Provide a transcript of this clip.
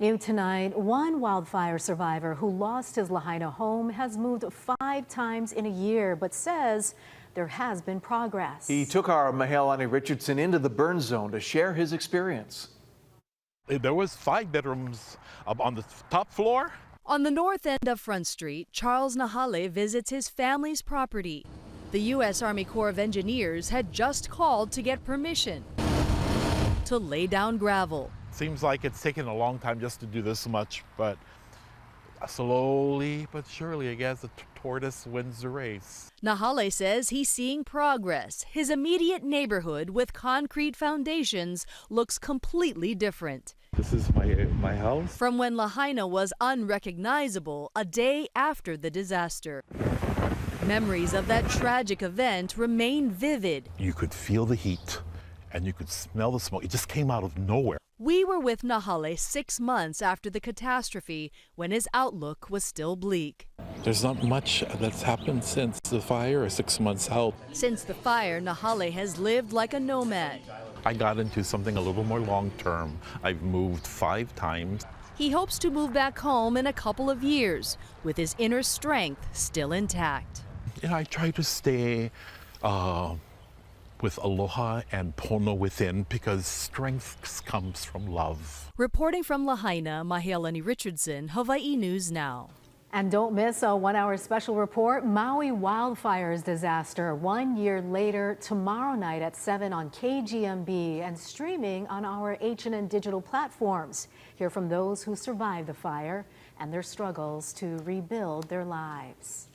New tonight, one wildfire survivor who lost his Lahaina home has moved 5 times in a year, but says there has been progress. He took our Nahale Richardson into the burn zone to share his experience. There was 5 bedrooms on the top floor. On the north end of Front Street, Charles Nahale visits his family's property. The U.S. Army Corps of Engineers had just called to get permission to lay down gravel. Seems like it's taken a long time just to do this much, but slowly but surely, I guess, the tortoise wins the race. Nahale says he's seeing progress. His immediate neighborhood with concrete foundations looks completely different. This is my house. From when Lahaina was unrecognizable a day after the disaster. Memories of that tragic event remain vivid. You could feel the heat and you could smell the smoke. It just came out of nowhere. We were with Nahale 6 months after the catastrophe when his outlook was still bleak. There's not much that's happened since the fire, or 6 months out. Since the fire, Nahale has lived like a nomad. I got into something a little more long-term. I've moved 5 times. He hopes to move back home in a couple of years with his inner strength still intact. You know, I try to stay with aloha and pono within, because strength comes from love. Reporting from Lahaina, Nahale Richardson, Hawaii News Now. And don't miss a 1-hour special report, Maui wildfires disaster 1 year later, tomorrow night at 7 on KGMB and streaming on our H&N digital platforms. Hear from those who survived the fire and their struggles to rebuild their lives.